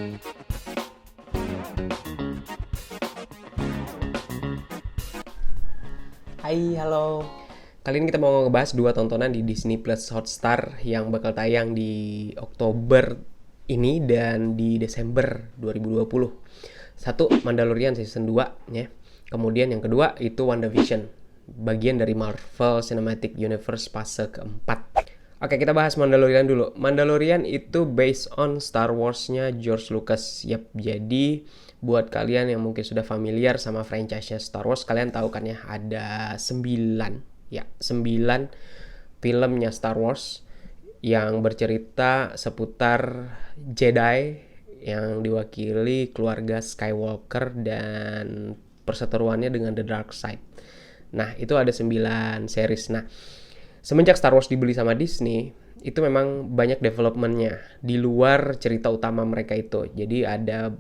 Hai, halo. Kali ini kita mau ngebahas dua tontonan di Disney Plus Hotstar yang bakal tayang di Oktober ini dan di Desember 2020. Satu, Mandalorian Season 2 ya. Kemudian yang kedua itu WandaVision, bagian dari Marvel Cinematic Universe fase keempat. Oke, kita bahas Mandalorian dulu. Mandalorian itu based on Star Wars-nya George Lucas. Yap, jadi buat kalian yang mungkin sudah familiar sama franchise-nya Star Wars, kalian tahu kan ya, ada 9 filmnya Star Wars yang bercerita seputar Jedi yang diwakili keluarga Skywalker dan perseteruannya dengan The Dark Side. Nah, itu ada 9 series. Nah, semenjak Star Wars dibeli sama Disney, itu memang banyak development-nya di luar cerita utama mereka itu. Jadi ada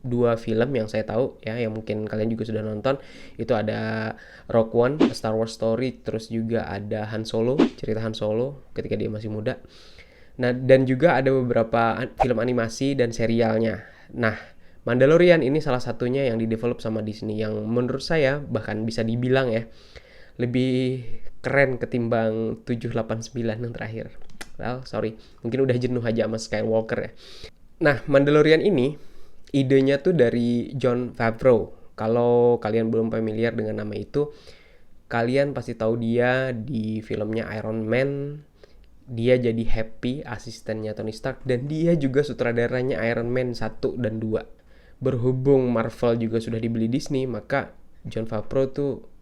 2 film yang saya tahu ya, yang mungkin kalian juga sudah nonton. Itu ada Rogue One, A Star Wars Story, terus juga ada Han Solo, cerita Han Solo ketika dia masih muda. Nah, dan juga ada beberapa film animasi dan serialnya. Nah, Mandalorian ini salah satunya yang didevelop sama Disney, yang menurut saya bahkan bisa dibilang ya, lebih keren ketimbang 789 yang terakhir. Well, sorry, mungkin udah jenuh aja sama Skywalker ya. Nah, Mandalorian ini idenya tuh dari Jon Favreau. Kalau kalian belum familiar dengan nama itu, kalian pasti tahu dia di filmnya Iron Man. Dia jadi Happy, asistennya Tony Stark, dan dia juga sutradaranya Iron Man 1 dan 2. Berhubung Marvel juga sudah dibeli Disney, maka Jon Favreau tuh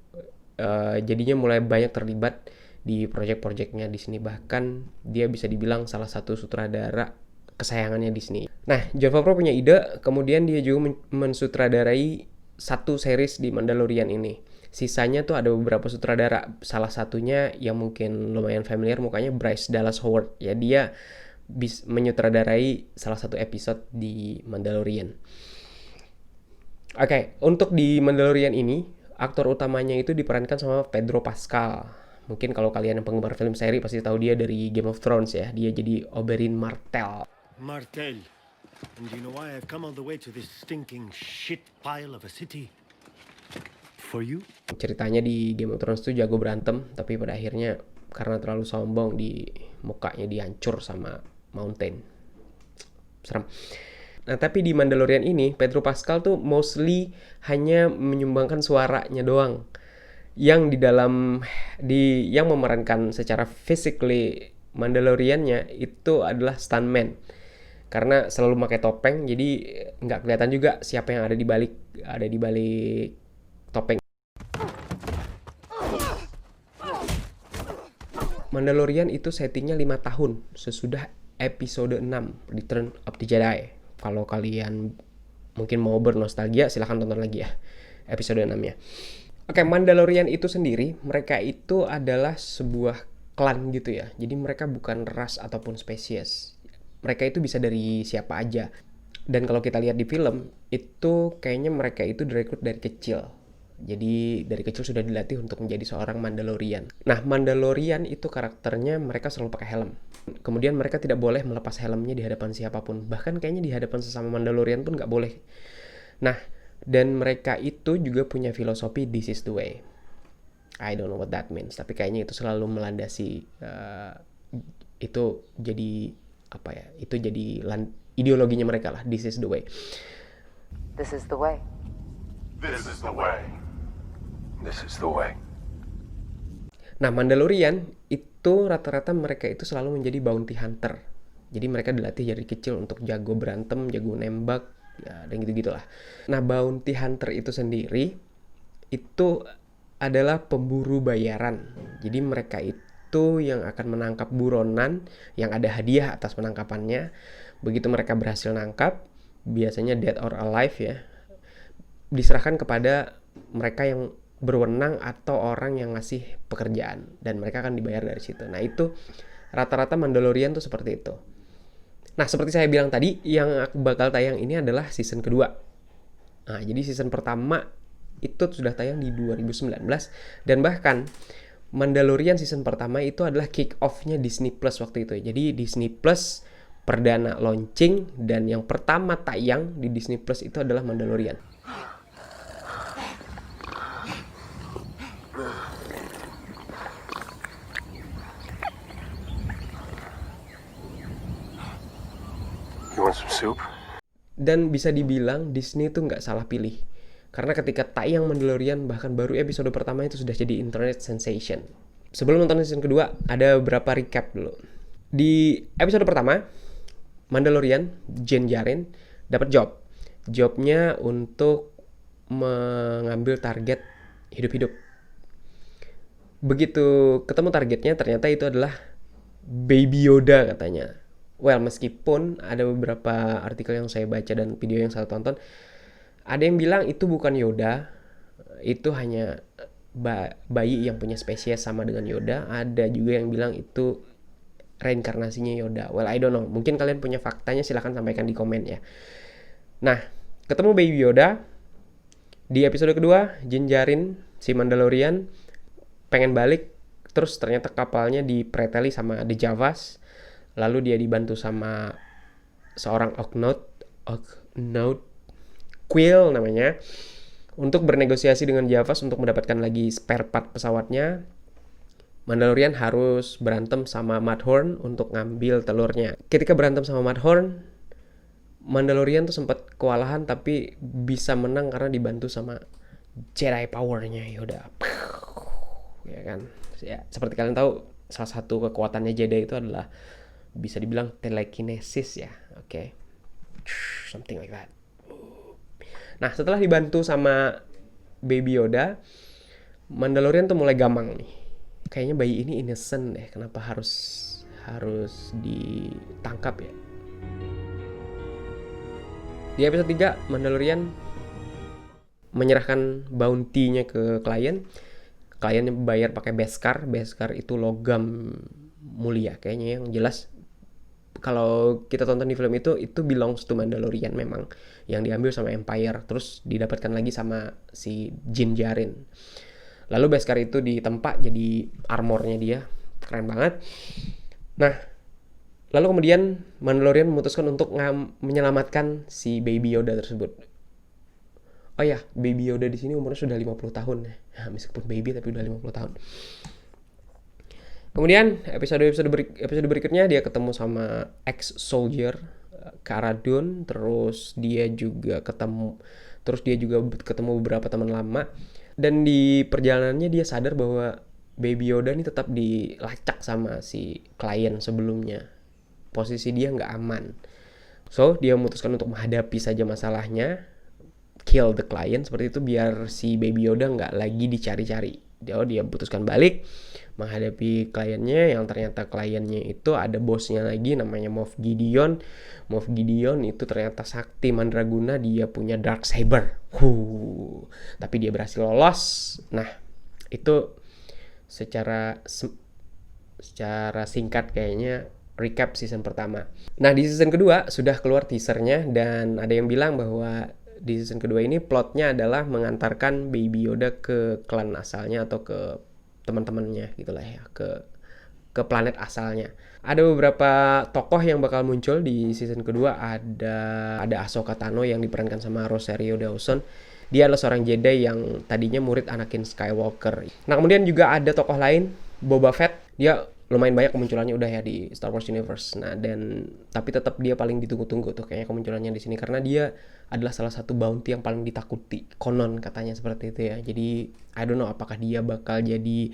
jadinya mulai banyak terlibat di project-projectnya Disney. Bahkan dia bisa dibilang salah satu sutradara kesayangannya Disney. Nah, Jon Favreau punya ide, kemudian dia juga mensutradarai satu series di Mandalorian ini. Sisanya tuh ada beberapa sutradara, salah satunya yang mungkin lumayan familiar mukanya, Bryce Dallas Howard. Ya, dia menyutradarai salah satu episode di Mandalorian. Oke, untuk di Mandalorian ini, aktor utamanya itu diperankan sama Pedro Pascal. Mungkin kalau kalian yang penggemar film seri pasti tahu dia dari Game of Thrones ya. Dia jadi Oberyn Martell. Martell. And you know why I've come all the way to this stinking shit pile of a city? For you? Ceritanya di Game of Thrones tuh jago berantem, tapi pada akhirnya karena terlalu sombong di mukanya dihancur sama Mountain. Serem. Nah, tapi di Mandalorian ini, Pedro Pascal tuh mostly hanya menyumbangkan suaranya doang. Yang yang memerankan secara physically Mandaloriannya itu adalah stuntman. Karena selalu pakai topeng, jadi nggak kelihatan juga siapa yang ada di balik topeng. Mandalorian itu settingnya 5 tahun sesudah episode 6 Return of the Jedi. Kalau kalian mungkin mau bernostalgia, silahkan tonton lagi ya episode 6-nya. Oke, Mandalorian itu sendiri, mereka itu adalah sebuah klan gitu ya. Jadi mereka bukan ras ataupun spesies. Mereka itu bisa dari siapa aja. Dan kalau kita lihat di film, itu kayaknya mereka itu direkrut dari kecil. Jadi dari kecil sudah dilatih untuk menjadi seorang Mandalorian. Nah, Mandalorian itu karakternya mereka selalu pakai helm. Kemudian mereka tidak boleh melepas helmnya di hadapan siapapun. Bahkan kayaknya di hadapan sesama Mandalorian pun nggak boleh. Nah, dan mereka itu juga punya filosofi this is the way. I don't know what that means. Tapi kayaknya itu selalu melandasi itu jadi apa ya? Itu jadi ideologinya mereka lah. This is the way. This is the way. This is the way. This is the way. Nah, Mandalorian itu rata-rata mereka itu selalu menjadi bounty hunter. Jadi mereka dilatih dari kecil untuk jago berantem, jago nembak, ya, dan gitu-gitulah. Nah, bounty hunter itu sendiri itu adalah pemburu bayaran. Jadi mereka itu yang akan menangkap buronan yang ada hadiah atas penangkapannya. Begitu mereka berhasil nangkap, biasanya dead or alive ya, diserahkan kepada mereka yang berwenang atau orang yang ngasih pekerjaan, dan mereka akan dibayar dari situ. Nah, itu rata-rata Mandalorian tuh seperti itu. Nah, seperti saya bilang tadi, yang bakal tayang ini adalah season kedua. Nah, jadi season pertama itu sudah tayang di 2019, dan bahkan Mandalorian season pertama itu adalah kick off-nya Disney Plus waktu itu. Jadi Disney Plus perdana launching dan yang pertama tayang di Disney Plus itu adalah Mandalorian. You want some soup? Dan bisa dibilang Disney itu nggak salah pilih. Karena ketika tayang Mandalorian, bahkan baru episode pertama itu sudah jadi internet sensation. Sebelum nonton season kedua, ada beberapa recap dulu. Di episode pertama, Mandalorian, Din Djarin, dapat job. Jobnya untuk mengambil target hidup-hidup. Begitu ketemu targetnya, ternyata itu adalah Baby Yoda katanya. Well, meskipun ada beberapa artikel yang saya baca dan video yang saya tonton, ada yang bilang itu bukan Yoda, itu hanya bayi yang punya spesies sama dengan Yoda. Ada juga yang bilang itu reinkarnasinya Yoda. Well, I don't know. Mungkin kalian punya faktanya, silahkan sampaikan di komen ya. Nah, ketemu Baby Yoda. Di episode kedua, Din Djarin, si Mandalorian, pengen balik. Terus ternyata kapalnya dipreteli sama The Javas. Lalu dia dibantu sama seorang Ugnaught Quill namanya, untuk bernegosiasi dengan Javas untuk mendapatkan lagi spare part pesawatnya. Mandalorian harus berantem sama Mudhorn untuk ngambil telurnya. Ketika berantem sama Mudhorn, Mandalorian tuh sempat kewalahan tapi bisa menang karena dibantu sama Jedi powernya Yoda. Ya kan? Ya, seperti kalian tahu, salah satu kekuatannya Jedi itu adalah bisa dibilang telekinesis ya. Oke. Something like that. Nah, setelah dibantu sama Baby Yoda, Mandalorian tuh mulai gamang nih. Kayaknya bayi ini innocent deh, kenapa harus ditangkap ya? Di episode 3, Mandalorian menyerahkan bounty-nya ke klien. Kliennya bayar pakai Beskar. Beskar itu logam mulia kayaknya, yang jelas kalau kita tonton di film itu belongs to Mandalorian memang, yang diambil sama Empire terus didapatkan lagi sama si Din Djarin. Lalu Beskar itu ditempa jadi armornya dia, keren banget. Nah, lalu kemudian Mandalorian memutuskan untuk menyelamatkan si Baby Yoda tersebut. Oh ya, Baby Yoda di sini umurnya sudah 50 tahun ya. Meskipun baby tapi udah 50 tahun. Kemudian episode berikutnya dia ketemu sama ex-soldier Cara Dune, terus dia juga ketemu beberapa teman lama, dan di perjalanannya dia sadar bahwa Baby Yoda ini tetap dilacak sama si klien sebelumnya. Posisi dia nggak aman. So, dia memutuskan untuk menghadapi saja masalahnya, kill the client seperti itu, biar si Baby Yoda nggak lagi dicari-cari. Dia putuskan balik menghadapi kliennya, yang ternyata kliennya itu ada bosnya lagi namanya Moff Gideon. Moff Gideon itu ternyata sakti mandraguna, dia punya dark saber. Tapi dia berhasil lolos. Nah, itu secara singkat kayaknya recap season pertama. Nah, di season kedua sudah keluar teasernya, dan ada yang bilang bahwa di season kedua ini plotnya adalah mengantarkan Baby Yoda ke klan asalnya atau ke teman-temannya gitulah ya, ke planet asalnya. Ada beberapa tokoh yang bakal muncul di season kedua. Ada Ahsoka Tano yang diperankan sama Rosario Dawson. Dia adalah seorang Jedi yang tadinya murid Anakin Skywalker. Nah, kemudian juga ada tokoh lain, Boba Fett. Dia lumayan banyak kemunculannya udah ya di Star Wars Universe. Nah, tapi tetap dia paling ditunggu-tunggu tuh kayaknya kemunculannya di sini, karena dia adalah salah satu bounty yang paling ditakuti, konon katanya seperti itu ya. Jadi I don't know apakah dia bakal jadi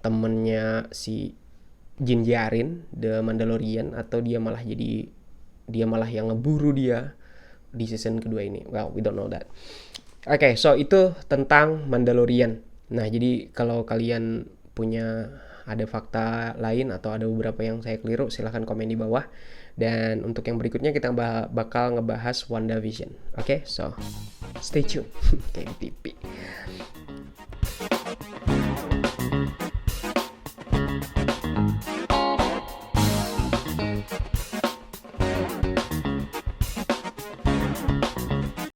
temennya si Din Djarin, The Mandalorian, atau dia malah yang ngeburu dia di season kedua ini. Well, we don't know that. Oke, so itu tentang Mandalorian. Nah, jadi kalau kalian ada fakta lain atau ada beberapa yang saya keliru, silahkan komen di bawah. Dan untuk yang berikutnya kita bakal ngebahas WandaVision. Oke, so stay tune. Kayak di TV.